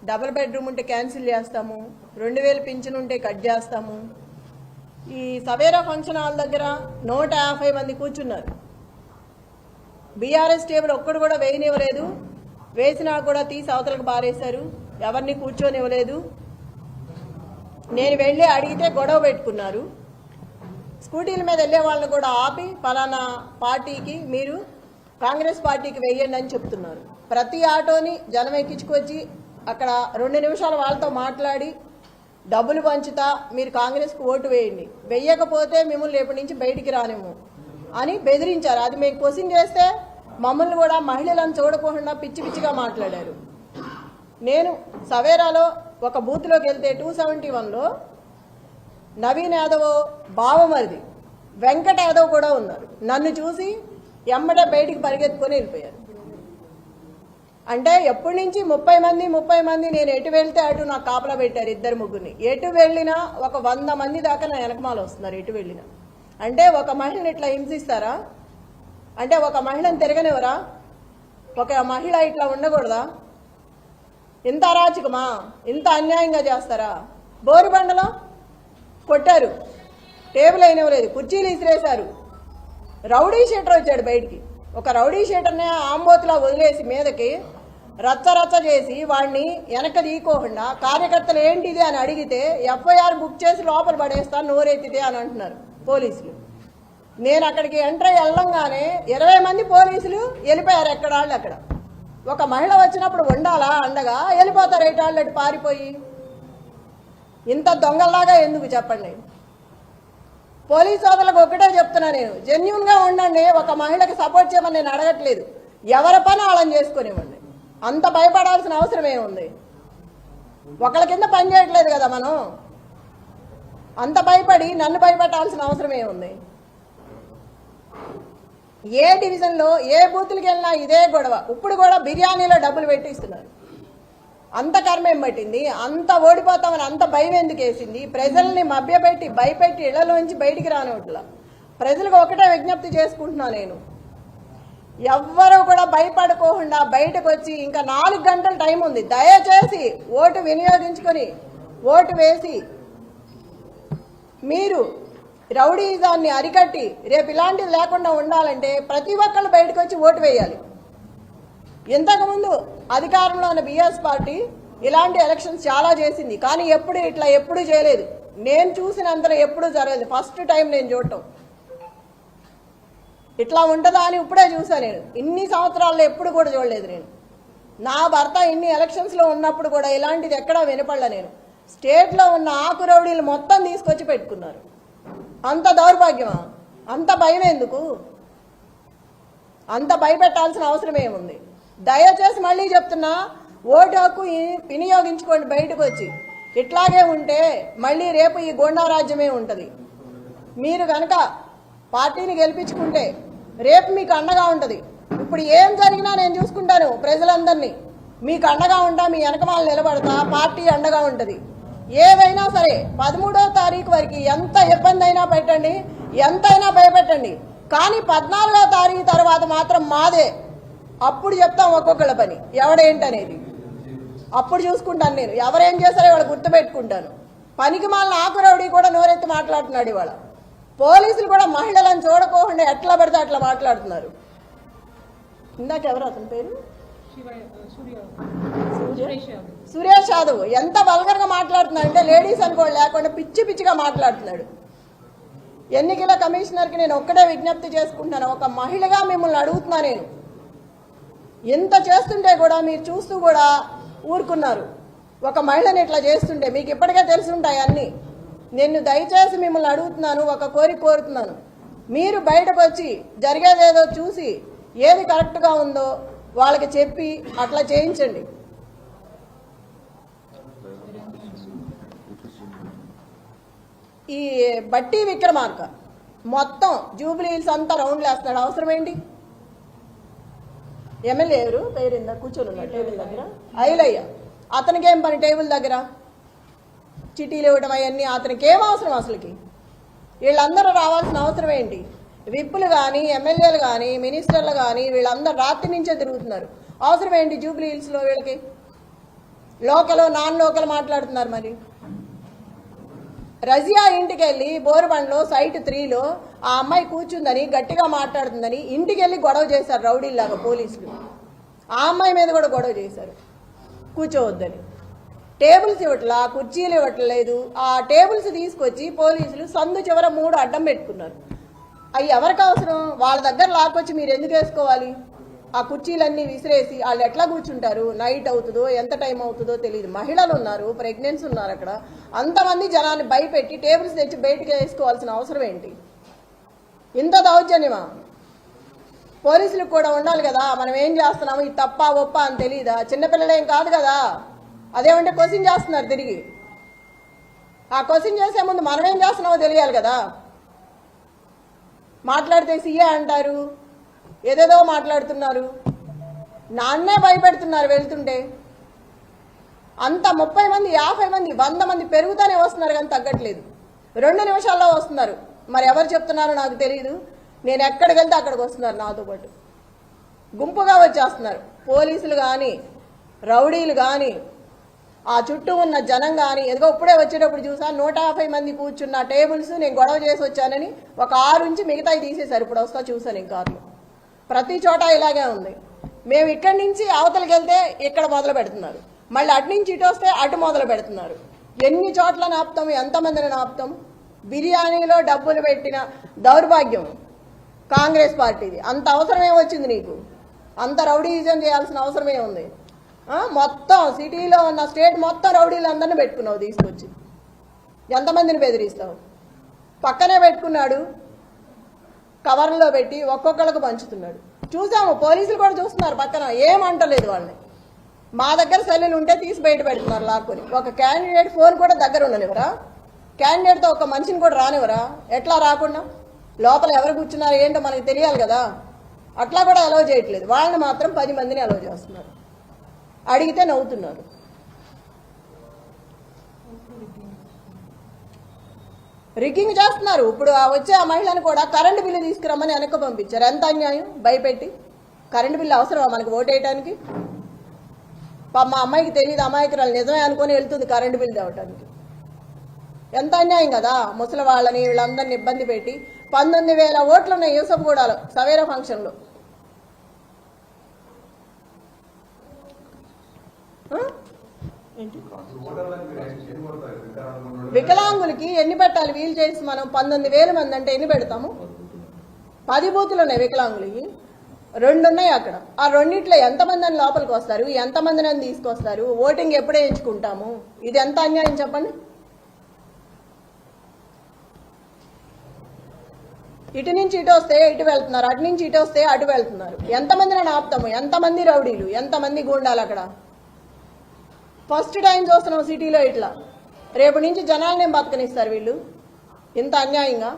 Double bedroom ఉంటే cancel చేస్తాము, 2000 pension ఉంటే కట్ చేస్తాము. ఈ సవేరా ఫంక్షన్ హాల్ దగ్గర 150 మంది కూర్చున్నారు. బీఆర్ఎస్ టేబుల్ ఒక్కడు కూడా వేయనివ్వలేదు, వేసినా కూడా తీసి అవతలకు బారేశారు, ఎవరిని కూర్చొనివ్వలేదు. నేను వెళ్ళి అడిగితే గొడవ పెట్టుకున్నారు. స్కూటీల మీద వెళ్ళే వాళ్ళని కూడా ఆపి పలానా పార్టీకి మీరు కాంగ్రెస్ పార్టీకి వెయ్యండి అని చెప్తున్నారు. ప్రతి ఆటోని జనం ఎక్కించుకొచ్చి అక్కడ 2 నిమిషాలు వాళ్ళతో మాట్లాడి డబ్బులు పంచుతా మీరు కాంగ్రెస్కు ఓటు వేయండి, వెయ్యకపోతే మిమ్మల్ని రేపటి నుంచి బయటికి రానేమో అని బెదిరించారు. అది మేము క్వశ్చన్ చేస్తే మమ్మల్ని కూడా మహిళలను చూడకుండా పిచ్చి పిచ్చిగా మాట్లాడారు. నేను సవేరాలో ఒక బూత్లోకి వెళ్తే 271లో నవీన్ యాదవ్ బావమరిది వెంకట యాదవ్ కూడా ఉన్నారు. నన్ను చూసి ఎమ్మటే బయటికి పరిగెత్తుకొని వెళ్ళిపోయారు. అంటే ఎప్పటి నుంచి 30 మంది నేను ఎటు వెళ్తే అటు నాకు కాపలా పెట్టారు, 2-3. ఎటు వెళ్ళినా ఒక 100 మంది దాకా నా వెనకమాల వస్తున్నారు. ఎటు వెళ్ళినా అంటే ఒక మహిళని ఇట్లా హింసిస్తారా? అంటే ఒక మహిళను తిరగనివరా? ఒక మహిళ ఇట్లా ఉండకూడదా? ఇంత అరాచకమా? ఇంత అన్యాయంగా చేస్తారా? బోరుబండలో కొట్టారు, టేబుల్ అయినవలేదు, కుర్చీలు ఇసిరేశారు. రౌడీ షీటర్ వచ్చాడు బయటికి. ఒక రౌడీ షీటర్ని ఆంబోతులా వదిలేసి మీదకి రచ్చ చేసి వాడిని వెనక తీయకోకుండా కార్యకర్తలు ఏంటిది అని అడిగితే ఎఫ్ఐఆర్ బుక్ చేసి లోపల పడేస్తాను నోరెత్తితే అని అంటున్నారు పోలీసులు. నేను అక్కడికి ఎంటర్ వెళ్ళంగానే 20 మంది పోలీసులు వెళ్ళిపోయారు ఎక్కడ వాళ్ళు అక్కడ. ఒక మహిళ వచ్చినప్పుడు ఉండాలా అండగా? వెళ్ళిపోతారు ఎటాళ్ళు అటు పారిపోయి. ఇంత దొంగల్లాగా ఎందుకు చెప్పండి? పోలీసు సోదరులకు ఒకటే చెప్తున్నా, నేను జెన్యూన్గా ఉండండి. ఒక మహిళకి సపోర్ట్ చేయమని నేను అడగట్లేదు, ఎవరి పని వాళ్ళని చేసుకునివ్వండి. అంత భయపడాల్సిన అవసరం ఏముంది? ఒకళ్ళ కింద పని చేయట్లేదు కదా మనం, అంత భయపడి నన్ను భయపెట్టాల్సిన అవసరం ఏముంది? ఏ డివిజన్లో ఏ బూతులకి వెళ్ళినా ఇదే గొడవ. ఇప్పుడు కూడా బిర్యానీలో డబ్బులు పెట్టిస్తున్నారు. అంత కర్మేం పట్టింది? అంత ఓడిపోతామని అంత భయం ఎందుకు వేసింది? ప్రజల్ని మభ్యపెట్టి భయపెట్టి ఇళ్లలోంచి బయటికి రానివట్లా. ప్రజలకు ఒకటే విజ్ఞప్తి చేసుకుంటున్నా, నేను ఎవ్వరూ కూడా భయపడుకోకుండా బయటకు వచ్చి ఇంకా 4 గంటల టైం ఉంది, దయచేసి ఓటు వినియోగించుకొని ఓటు వేసి మీరు రౌడీజాన్ని అరికట్టి రేపు ఇలాంటివి లేకుండా ఉండాలంటే ప్రతి ఒక్కళ్ళు బయటకు వచ్చి ఓటు వేయాలి. ఇంతకుముందు అధికారంలో ఉన్న బీఆర్ఎస్ పార్టీ ఇలాంటి ఎలక్షన్స్ చాలా చేసింది, కానీ ఎప్పుడు చేయలేదు. నేను చూసినంతలో ఎప్పుడూ జరగలేదు. ఫస్ట్ టైం నేను చూడటం. ఇట్లా ఉంటుందా అని ఇప్పుడే చూసాను. నేను ఇన్ని సంవత్సరాల్లో ఎప్పుడు కూడా చూడలేదు. నేను నా భర్త ఇన్ని ఎలక్షన్స్లో ఉన్నప్పుడు కూడా ఇలాంటిది ఎక్కడా వినపడలే. నేను స్టేట్లో ఉన్న ఆకు రౌడీలు మొత్తం తీసుకొచ్చి పెట్టుకున్నారు. అంత దౌర్భాగ్యమా? అంత భయం ఎందుకు? అంత భయపెట్టాల్సిన అవసరం ఏముంది? దయచేసి మళ్ళీ చెప్తున్నా, ఓటు హక్కు వినియోగించుకోండి బయటకు వచ్చి. ఇట్లాగే ఉంటే మళ్ళీ రేపు ఈ గోండా రాజ్యమే ఉంటుంది. మీరు కనుక పార్టీని గెలిపించుకుంటే రేపు మీకు అండగా ఉంటుంది. ఇప్పుడు ఏం జరిగినా నేను చూసుకుంటాను ప్రజలందరినీ. మీకు అండగా ఉంటా, మీ వెనకమాల నిలబడతా, పార్టీ అండగా ఉంటుంది. ఏదైనా సరే 13వ తారీఖు వరకు ఎంత ఇబ్బంది అయినా పెట్టండి, ఎంతైనా భయపెట్టండి, కానీ 14వ తారీఖు తర్వాత మాత్రం మాదే. అప్పుడు చెప్తాం ఒక్కొక్కళ్ళ పని ఎవడేంటనేది. అప్పుడు చూసుకుంటాను నేను. ఎవరేం చేస్తారో ఇవాళ గుర్తుపెట్టుకుంటాను. పనికి మాలిన ఆకురౌడీ కూడా నోరెత్తి మాట్లాడుతున్నాడు ఇవాళ. పోలీసులు కూడా మహిళలను చూడకోకుండా ఎట్లా పడితే అట్లా మాట్లాడుతున్నారు. ఇందాక ఎవరు అతని పేరు? సురేష్ యాదవ్ ఎంత వల్గర్గా మాట్లాడుతున్నాడు అంటే లేడీస్ అనుకోండి లేకుండా పిచ్చిగా మాట్లాడుతున్నాడు. ఎన్నికల కమిషనర్కి నేను ఒక్కడే విజ్ఞప్తి చేసుకుంటున్నాను, ఒక మహిళగా మిమ్మల్ని అడుగుతున్నా. నేను ఎంత చేస్తుంటే కూడా మీరు చూస్తూ కూడా ఊరుకున్నారు. ఒక మహిళని ఇట్లా చేస్తుంటే మీకు ఇప్పటికే తెలుసుంటాయి అన్నీ. నేను దయచేసి మిమ్మల్ని అడుగుతున్నాను, ఒక కోరుతున్నాను, మీరు బయటకు వచ్చి జరిగేదేదో చూసి ఏది కరెక్ట్గా ఉందో వాళ్ళకి చెప్పి అట్లా చేయించండి. ఈ బట్టి విక్రమార్క మొత్తం జూబ్లీ హిల్స్ అంతా రౌండ్లు వేస్తున్నాడు. అవసరం ఏంటి? ఎమ్మెల్యే ఎవరు పేరిందా కూర్చొని ఉన్నాడు టేబుల్ దగ్గర? ఐలయ్య. అతనికి ఏం పని టేబుల్ దగ్గర? చిటీలు ఇవ్వడం అవన్నీ అతనికి ఏం అవసరం? అసలుకి వీళ్ళందరూ రావాల్సిన అవసరం ఏంటి? విప్పులు కానీ ఎమ్మెల్యేలు కానీ మినిస్టర్లు కానీ వీళ్ళందరూ రాత్రి నుంచే తిరుగుతున్నారు. అవసరం ఏంటి జూబ్లీ హిల్స్లో వీళ్ళకి? లోకల్ నాన్ లోకల్ మాట్లాడుతున్నారు. మరి రజియా ఇంటికి వెళ్ళి బోరుబండ్లో సైట్ 3లో ఆ అమ్మాయి కూర్చుందని గట్టిగా మాట్లాడుతుందని ఇంటికి వెళ్ళి గొడవ చేశారు రౌడీలాగా పోలీసులు. ఆ అమ్మాయి మీద కూడా గొడవ చేశారు కూర్చోవద్దని. టేబుల్స్ ఇవ్వట్లా, కుర్చీలు ఇవ్వట్లేదు. ఆ టేబుల్స్ తీసుకొచ్చి పోలీసులు సందు చివర 3 అడ్డం పెట్టుకున్నారు. అవి ఎవరికి అవసరం? వాళ్ళ దగ్గర లాక్కొచ్చి మీరు ఎందుకు వేసుకోవాలి? ఆ కుర్చీలన్నీ విసిరేసి వాళ్ళు ఎట్లా కూర్చుంటారు? నైట్ అవుతుందో ఎంత టైం అవుతుందో తెలియదు. మహిళలు ఉన్నారు, ప్రెగ్నెన్సీ ఉన్నారు. అక్కడ అంతమంది జనాన్ని భయపెట్టి టేబుల్స్ తెచ్చి బయటికి వేసుకోవాల్సిన అవసరం ఏంటి? ఇంత దౌర్జన్యమా? పోలీసులకు కూడా ఉండాలి కదా, మనం ఏం చేస్తున్నాము, ఇది తప్ప ఒప్ప అని తెలియదా? చిన్నపిల్లలేం కాదు కదా. అదేమంటే క్వశ్చన్ చేస్తున్నారు తిరిగి. ఆ క్వశ్చన్ చేసే ముందు మనం ఏం చేస్తున్నామో తెలియాలి కదా. మాట్లాడితే సీఏ అంటారు, ఏదేదో మాట్లాడుతున్నారు. నాన్నే భయపెడుతున్నారు వెళ్తుంటే. అంత 30 మంది 50 మంది 100 మంది పెరుగుతానే వస్తున్నారు కానీ తగ్గట్లేదు. 2 నిమిషాల్లో వస్తున్నారు. మరి ఎవరు చెప్తున్నారో నాకు తెలియదు. నేను ఎక్కడికి వెళ్తే అక్కడికి వస్తున్నారు నాతో పాటు. గుంపుగా వచ్చేస్తున్నారు. పోలీసులు కానీ రౌడీలు కానీ ఆ చుట్టూ ఉన్న జనం కానీ. ఏదో ఇప్పుడే వచ్చేటప్పుడు చూసా 150 మంది కూర్చున్న టేబుల్స్ నేను గొడవ చేసి వచ్చానని ఒక 6 నుంచి మిగతాయి తీసేశారు. ఇప్పుడు వస్తా చూసాను ఈ కార్లు. ప్రతి చోట ఇలాగే ఉంది. మేము ఇక్కడి నుంచి అవతలకి వెళ్తే ఇక్కడ మొదలు పెడుతున్నారు, మళ్ళీ అటు నుంచి ఇటు వస్తే అటు మొదలు పెడుతున్నారు. ఎన్ని చోట్ల నాపుతాము, ఎంతమందిని నాపుతాము? బిర్యానీలో డబ్బులు పెట్టిన దౌర్భాగ్యం కాంగ్రెస్ పార్టీది. అంత అవసరమే వచ్చింది నీకు? అంత రౌడీయిజం చేయాల్సిన అవసరమే ఉంది? మొత్తం సిటీలో ఉన్న స్టేట్ మొత్తం రౌడీలు అందరినీ పెట్టుకున్నావు తీసుకొచ్చి. ఎంతమందిని బెదిరిస్తావు? పక్కనే పెట్టుకున్నాడు, కవర్లో పెట్టి ఒక్కొక్కళ్ళకు పంచుతున్నాడు. చూసాము, పోలీసులు కూడా చూస్తున్నారు పక్కన, ఏమంటలేదు వాళ్ళని. మా దగ్గర సెల్లులు ఉంటే తీసి బయట పెడుతున్నారు లాక్కొని. ఒక క్యాండిడేట్ ఫోన్ కూడా దగ్గర ఉండనివరా? క్యాండిడేట్తో ఒక మనిషిని కూడా రానివరా? ఎట్లా రాకుండా? లోపల ఎవరు కూర్చున్నారు ఏంటో మనకు తెలియాలి కదా. అట్లా కూడా అలౌ చేయట్లేదు. వాళ్ళని మాత్రం 10 మందిని అలౌ చేస్తున్నారు. అడిగితే నవ్వుతున్నారు. రిగ్గింగ్ చేస్తున్నారు. ఇప్పుడు వచ్చే ఆ మహిళను కూడా కరెంటు బిల్లు తీసుకురమ్మని వెనక్కి పంపించారు. ఎంత అన్యాయం! భయపెట్టి కరెంటు బిల్లు అవసరమా మనకు ఓటేయడానికి? మా అమ్మాయికి తెలియదు, అమాయకురాలు నిజమే అనుకొని వెళ్తుంది కరెంటు బిల్లు తేవటానికి. ఎంత అన్యాయం కదా. ముసలి వాళ్ళని వీళ్ళందరినీ ఇబ్బంది పెట్టి 19,000 ఓట్లు ఉన్నాయి యూసఫ్గూడలో సవేరా ఫంక్షన్లో. వికలాంగులకి ఎన్ని పెట్టాలి? వీలు చేసి మనం 19,000 మంది అంటే ఎన్ని పెడతాము? 10 బూతులు ఉన్నాయి వికలాంగులకి, 2 ఉన్నాయి అక్కడ. ఆ 2 ఎంతమందిని లోపలికి వస్తారు? ఎంతమందిని తీసుకొస్తారు? ఓటింగ్ ఎప్పుడే ఎంచుకుంటాము? ఇది ఎంత అన్యాయం చెప్పండి. ఇటు నుంచి ఇటు వస్తే ఇటు వెళ్తున్నారు, అటు నుంచి ఇటు వస్తే అటు వెళ్తున్నారు. ఎంతమందిని ఆపుతాము? ఎంతమంది రౌడీలు, ఎంతమంది గూండాలు అక్కడ? ఫస్ట్ టైం చూస్తున్నాం సిటీలో ఇట్లా. రేపు నుంచి జనాలనే బతకనిస్తారు వీళ్ళు. ఇంత అన్యాయంగా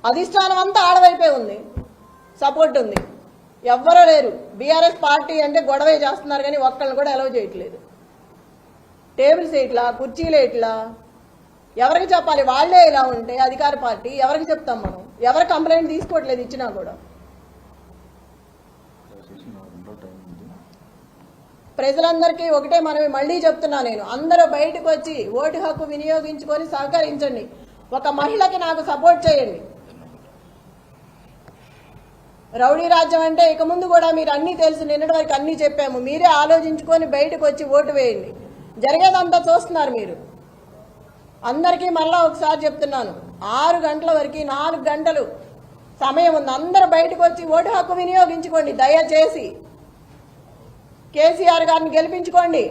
అధిష్టానం అంతా ఆడవైపే ఉంది, సపోర్ట్ ఉంది. ఎవ్వరూ లేరు. బీఆర్ఎస్ పార్టీ అంటే గొడవే చేస్తున్నారు కానీ ఒక్కళ్ళని కూడా అలౌ చేయట్లేదు. టేబుల్స్ ఇట్లా, కుర్చీలు ఇట్లా. ఎవరికి చెప్పాలి? వాళ్లే ఇలా ఉంటే అధికార పార్టీ ఎవరికి చెప్తాం మనం? ఎవరు కంప్లైంట్ తీసుకోవట్లేదు ఇచ్చినా కూడా. ప్రజలందరికీ ఒకటే మనమే మళ్ళీ చెప్తున్నా నేను, అందరూ బయటకు వచ్చి ఓటు హక్కు వినియోగించుకొని సహకరించండి. ఒక మహిళకి నాకు సపోర్ట్ చేయండి. రౌడీ రాజ్యం అంటే ఇక ముందు కూడా మీరు అన్నీ తెలుసు, నిన్నటి వరకు అన్నీ చెప్పాము. మీరే ఆలోచించుకొని బయటకు వచ్చి ఓటు వేయండి. జరిగేదంతా చూస్తున్నారు మీరు. అందరికీ మళ్ళా ఒకసారి చెప్తున్నాను, 6 గంటల వరకు 4 గంటలు సమయం ఉంది. అందరూ బయటకు వచ్చి ఓటు హక్కు వినియోగించుకోండి. దయచేసి కేసీఆర్ గారిని గెలిపించుకోండి.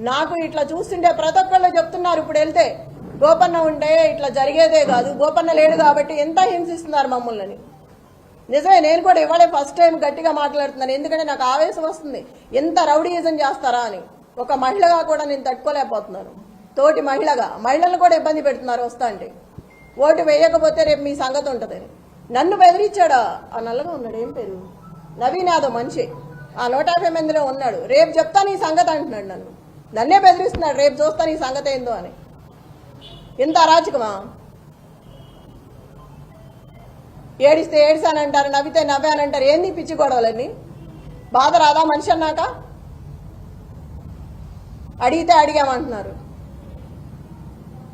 నాకు ఇట్లా చూస్తుంటే ప్రతి ఒక్కళ్ళు చెప్తున్నారు, ఇప్పుడు వెళ్తే గోపన్న ఉంటే ఇట్లా జరిగేదే కాదు, గోపన్న లేడు కాబట్టి ఎంత హింసిస్తున్నారు మమ్మల్ని. నిజమే, నేను కూడా ఇవాళే ఫస్ట్ టైం గట్టిగా మాట్లాడుతున్నాను. ఎందుకంటే నాకు ఆవేశం వస్తుంది, ఎంత రౌడీయిజం చేస్తారా అని. ఒక మహిళగా కూడా నేను తట్టుకోలేకపోతున్నాను. తోటి మహిళలను కూడా ఇబ్బంది పెడుతున్నారు వస్తా అంటే. ఓటు వేయకపోతే రేపు మీ సంగతి ఉంటుందని నన్ను బెదిరించాడా? ఆ నల్లగా ఉన్నాడు, ఏం పేరు, నవీన్ యాదవ్ మనిషి, ఆ 150 మందిలో ఉన్నాడు. రేపు చెప్తాను ఈ సంగతి అంటున్నాడు. నన్నే బెదిరిస్తున్నాడు, రేపు చూస్తాను ఈ సంగతి ఏందో అని. ఇంత అరాచకమా? ఏడిస్తే ఏడిసానంటారు, నవ్వితే నవ్వానంటారు. ఏంది పిచ్చి గొడవలన్నీ? బాధ రాదా మనిషి అన్నాక? అడిగితే అడిగామంటున్నారు.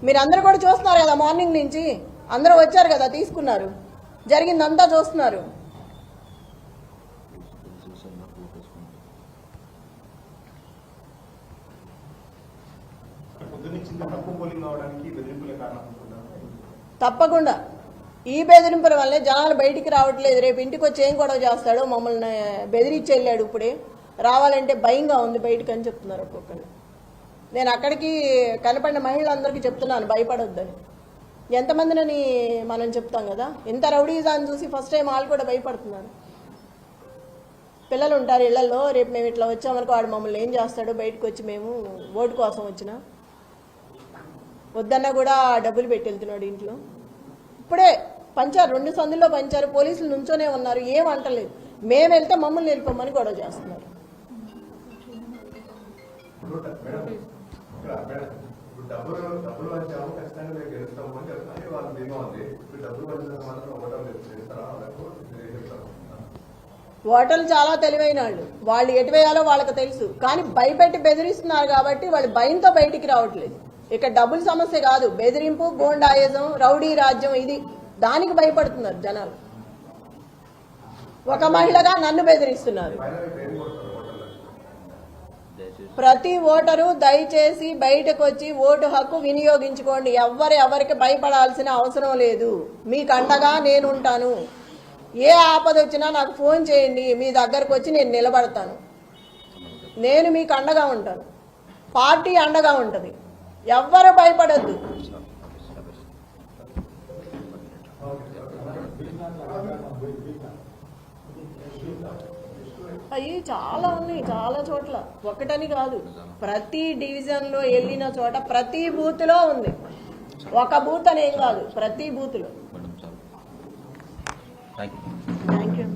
మీరందరూ కూడా చూస్తున్నారు కదా, మార్నింగ్ నుంచి అందరూ వచ్చారు కదా, తీసుకున్నారు, జరిగిందంతా చూస్తున్నారు. తప్పకుండా ఈ బెదిరింపుల వల్లే జనాలు బయటికి రావట్లేదు. రేపు ఇంటికి వచ్చి ఏం గొడవ చేస్తాడో, మమ్మల్ని బెదిరించి వెళ్ళాడు, ఇప్పుడే రావాలంటే భయంగా ఉంది బయటకు అని చెప్తున్నారు ఒక్కొక్కరు. నేను అక్కడికి కనపడిన మహిళలందరికీ చెప్తున్నాను భయపడొద్దని. ఎంతమందినని మనం చెప్తాం కదా, ఇంత రౌడీజాన్ని చూసి ఫస్ట్ టైం వాళ్ళు కూడా భయపడుతున్నారు. పిల్లలు ఉంటారు ఇళ్లలో, రేపు మేము ఇట్లా వచ్చామనుకో వాడు మమ్మల్ని ఏం చేస్తాడో, బయటకు వచ్చి మేము ఓటు కోసం వచ్చినా వద్దన్నా కూడా డబ్బులు పెట్టి వెళ్తున్నాడు ఇంట్లో. ఇప్పుడే పంచారు, 2 సందుల్లో పంచారు, పోలీసులు నుంచోనే ఉన్నారు, ఏం అంటలేదు. మేము వెళ్తే మమ్మల్ని వెళ్ళిపోమని గొడవ చేస్తున్నారు. ఓటర్లు చాలా తెలివైన వాళ్ళు ఎటు వేయాలో వాళ్ళకి తెలుసు. కానీ భయపెట్టి బెదిరిస్తున్నారు కాబట్టి వాళ్ళు భయంతో బయటికి రావట్లేదు. ఇక డబ్బుల సమస్య కాదు, బెదిరింపు, గోండాయిజం, రౌడీ రాజ్యం, ఇది దానికి భయపడుతున్నారు జనాలు. ఒక మహిళగా నన్ను బెదిరిస్తున్నారు. ప్రతి ఓటరు దయచేసి బయటకు వచ్చి ఓటు హక్కు వినియోగించుకోండి. ఎవరికి భయపడాల్సిన అవసరం లేదు. మీకు అండగా నేను ఉంటాను. ఏ ఆపద వచ్చినా నాకు ఫోన్ చేయండి, మీ దగ్గరకు వచ్చి నేను నిలబడతాను. నేను మీకు అండగా ఉంటాను, పార్టీ అండగా ఉంటుంది. ఎవ్వరు భయపడద్దు. అవి చాలా ఉన్నాయి, చాలా చోట్ల, ఒకటని కాదు. ప్రతి డివిజన్లో వెళ్ళిన చోట ప్రతి బూత్లో ఉంది. ఒక బూత్ అనేం కాదు, ప్రతి బూత్లో. Thank you.